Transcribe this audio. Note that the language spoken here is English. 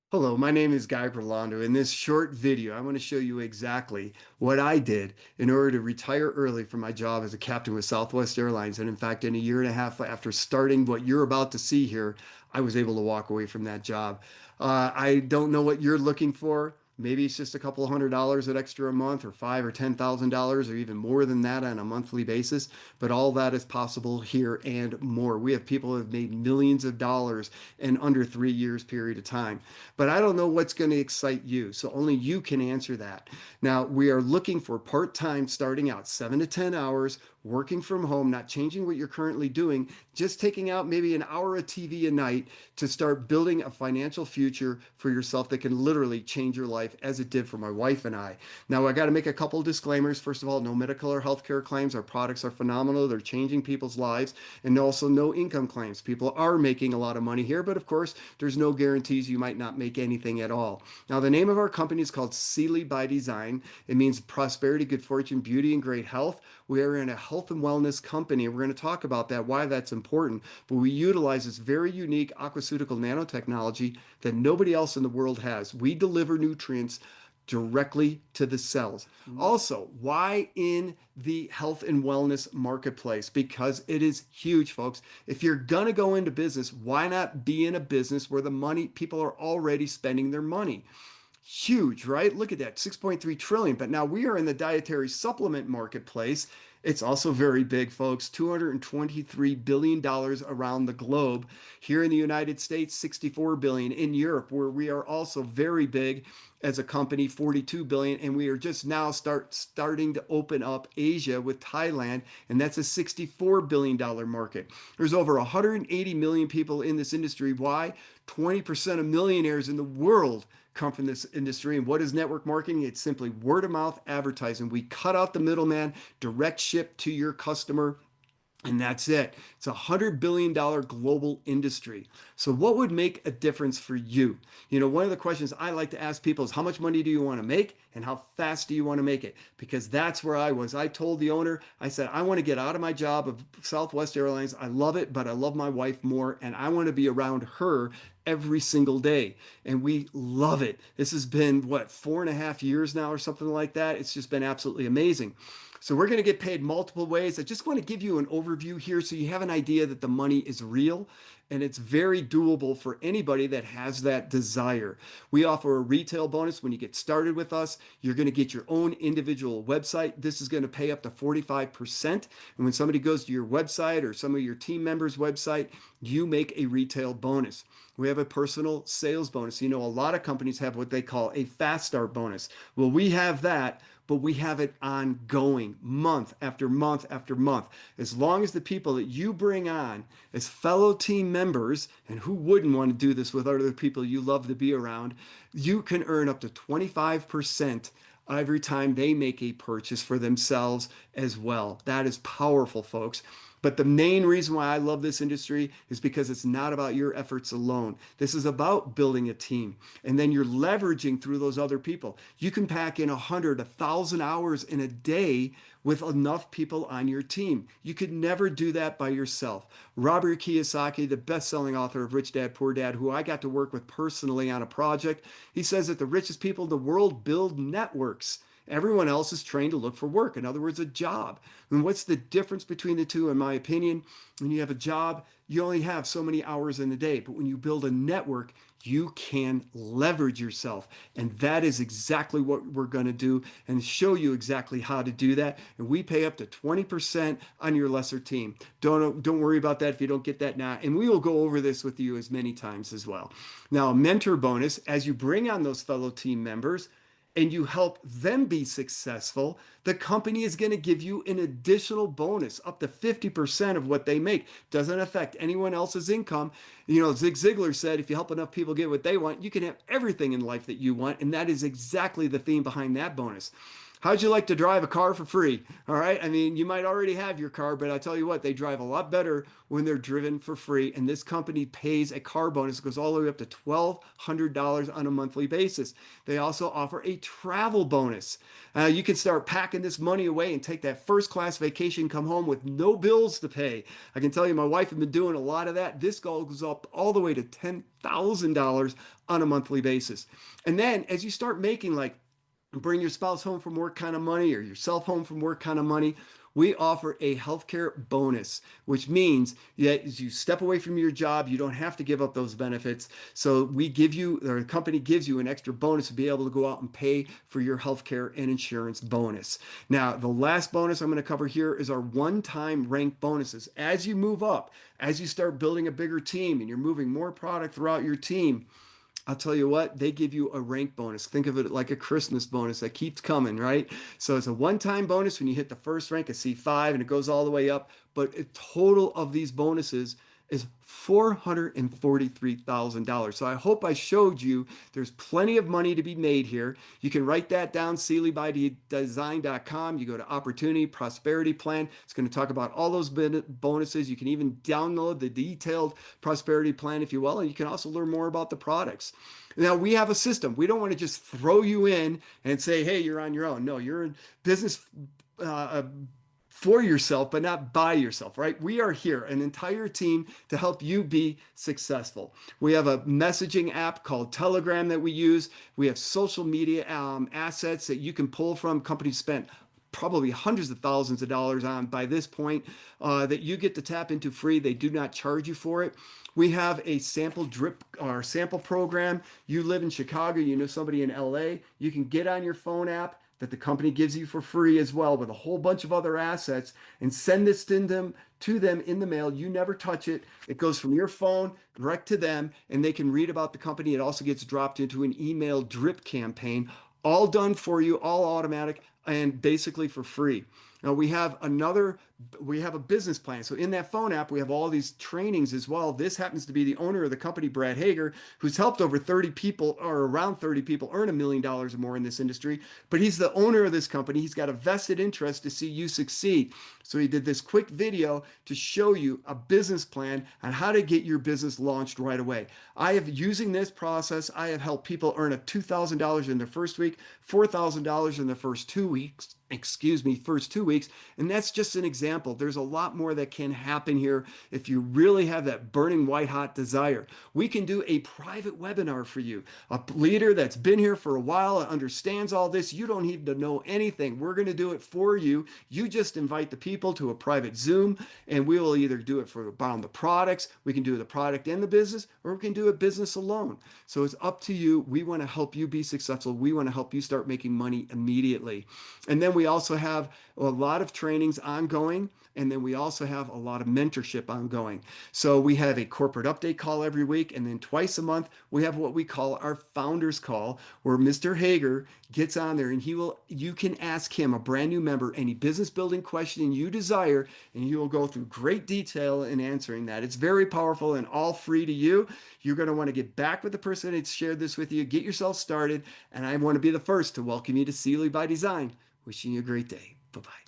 Hello, my name is Guy Berlando. In this short video, I want to show you exactly what I did in order to retire early from my job as a captain with Southwest Airlines. And in fact, in a year and a half after starting what you're about to see here, I was able to walk away from that job. I don't know what you're looking for. Maybe it's just a couple of $100 an extra a month, or five or $10,000, or even more than that on a monthly basis. But all that is possible here and more. We have people who have made millions of dollars in under 3 years period of time. But I don't know what's going to excite you. So only you can answer that. Now, we are looking for part-time starting out 7 to 10 hours, working from home, not changing what you're currently doing, just taking out maybe an hour of TV a night to start building a financial future for yourself that can literally change your life as it did for my wife and I. Now, I got to make a couple of disclaimers. First of all, no medical or healthcare claims. Our products are phenomenal. They're changing people's lives, and also no income claims. People are making a lot of money here, but of course, there's no guarantees you might not make anything at all. Now, the name of our company is called Sealy by Design. It means prosperity, good fortune, beauty, and great health. We are in a health and wellness company. We're going to talk about that, why that's important. But we utilize this very unique aquaceutical nanotechnology that nobody else in the world has. We deliver nutrients directly to the cells. Also, why in the health and wellness marketplace? Because it is huge, folks. If you're going to go into business, why not be in a business where the money people are already spending their money? Huge, right? Look at that, 6.3 trillion. But now we are in the dietary supplement marketplace. It's also very big, folks. $223 billion around the globe. Here in the United States, 64 billion. In Europe, where we are also very big as a company, 42 billion. And we are just now starting to open up Asia with Thailand, and that's a $64 billion market. There's over 180 million people in this industry. Why? 20% of millionaires in the world come from this industry. And what is network marketing? It's simply word of mouth advertising. We cut out the middleman, direct ship to your customer. And that's it. It's $100 billion global industry. So, what would make a difference for you? One of the questions I like to ask people is how much money do you want to make and how fast do you want to make it? Because that's where I was. I told the owner, I said, I want to get out of my job of Southwest Airlines. I love it, but I love my wife more, and I want to be around her every single day. And we love it. This has been, what, 4.5 years now or something like that. It's just been absolutely amazing. So we're going to get paid multiple ways. I just want to give you an overview here so you have an idea that the money is real and it's very doable for anybody that has that desire. We offer a retail bonus when you get started with us. You're going to get your own individual website. This is going to pay up to 45%. And when somebody goes to your website or some of your team members' website, you make a retail bonus. We have a personal sales bonus. A lot of companies have what they call a fast start bonus. Well, we have that, but we have it ongoing month after month after month. As long as the people that you bring on as fellow team members, and who wouldn't want to do this with other people you love to be around, you can earn up to 25% every time they make a purchase for themselves as well. That is powerful, folks. But the main reason why I love this industry is because it's not about your efforts alone. This is about building a team. And then you're leveraging through those other people. You can pack in 100, 1,000 hours in a day with enough people on your team. You could never do that by yourself. Robert Kiyosaki, the best-selling author of Rich Dad, Poor Dad, who I got to work with personally on a project, he says that the richest people in the world build networks. Everyone else is trained to look for work. In other words, a job. And what's the difference between the two, in my opinion? When you have a job, you only have so many hours in the day. But when you build a network, you can leverage yourself. And that is exactly what we're going to do and show you exactly how to do that. And we pay up to 20% on your lesser team. Don't worry about that if you don't get that now. And we will go over this with you as many times as well. Now, a mentor bonus, as you bring on those fellow team members, and you help them be successful, the company is going to give you an additional bonus up to 50% of what they make. Doesn't affect anyone else's income. Zig Ziglar said, if you help enough people get what they want, you can have everything in life that you want. And that is exactly the theme behind that bonus. How'd you like to drive a car for free? All right. I mean, you might already have your car, but I tell you what, they drive a lot better when they're driven for free. And this company pays a car bonus that goes all the way up to $1,200 on a monthly basis. They also offer a travel bonus. You can start packing this money away and take that first class vacation, come home with no bills to pay. I can tell you, my wife has been doing a lot of that. This goes up all the way to $10,000 on a monthly basis. And then as you start making like bring your spouse home from work kind of money or yourself home from work kind of money, we offer a healthcare bonus, which means that as you step away from your job, you don't have to give up those benefits. So we give you, or the company gives you an extra bonus to be able to go out and pay for your healthcare and insurance bonus. Now, the last bonus I'm going to cover here is our one-time rank bonuses. As you move up, as you start building a bigger team and you're moving more product throughout your team, I'll tell you what, they give you a rank bonus. Think of it like a Christmas bonus that keeps coming, right? So it's a one-time bonus when you hit the first rank, a C5, and it goes all the way up. But a total of these bonuses is $443,000. So I hope I showed you there's plenty of money to be made here. You can write that down, seelybydesign.com. You go to Opportunity Prosperity Plan. It's going to talk about all those bonuses. You can even download the detailed prosperity plan if you will, and you can also learn more about the products. Now we have a system. We don't want to just throw you in and say, hey, you're on your own. No, you're in business uh, for yourself, but not by yourself, right? We are here, an entire team to help you be successful. We have a messaging app called Telegram that we use. We have social media assets that you can pull from. Companies spent probably hundreds of thousands of dollars on by this point that you get to tap into free. They do not charge you for it. We have a sample drip or sample program. You live in Chicago, you know somebody in LA, you can get on your phone app that the company gives you for free as well with a whole bunch of other assets and send this to them in the mail. You never touch it. It goes from your phone direct to them and they can read about the company. It also gets dropped into an email drip campaign, all done for you, all automatic and basically for free. Now we have a business plan. So in that phone app, we have all these trainings as well. This happens to be the owner of the company, Brad Hager, who's helped over 30 people or around 30 people earn $1 million or more in this industry. But he's the owner of this company. He's got a vested interest to see you succeed. So he did this quick video to show you a business plan on how to get your business launched right away. Using this process, I have helped people earn $2,000 in their first week, $4,000 in the first 2 weeks, first 2 weeks. And that's just an example. There's a lot more that can happen here if you really have that burning white hot desire. We can do a private webinar for you. A leader that's been here for a while and understands all this. You don't need to know anything. We're going to do it for you. You just invite the people to a private Zoom and we will either do it for around the products. We can do the product and the business, or we can do a business alone. So it's up to you. We want to help you be successful. We want to help you start making money immediately. And then we also have a lot of trainings ongoing. And then we also have a lot of mentorship ongoing. So we have a corporate update call every week. And then twice a month, we have what we call our founders call, where Mr. Hager gets on there and you can ask him, a brand new member, any business building question you desire, and he will go through great detail in answering that. It's very powerful and all free to you. You're going to want to get back with the person that shared this with you, get yourself started. And I want to be the first to welcome you to Seely by Design. Wishing you a great day. Bye-bye.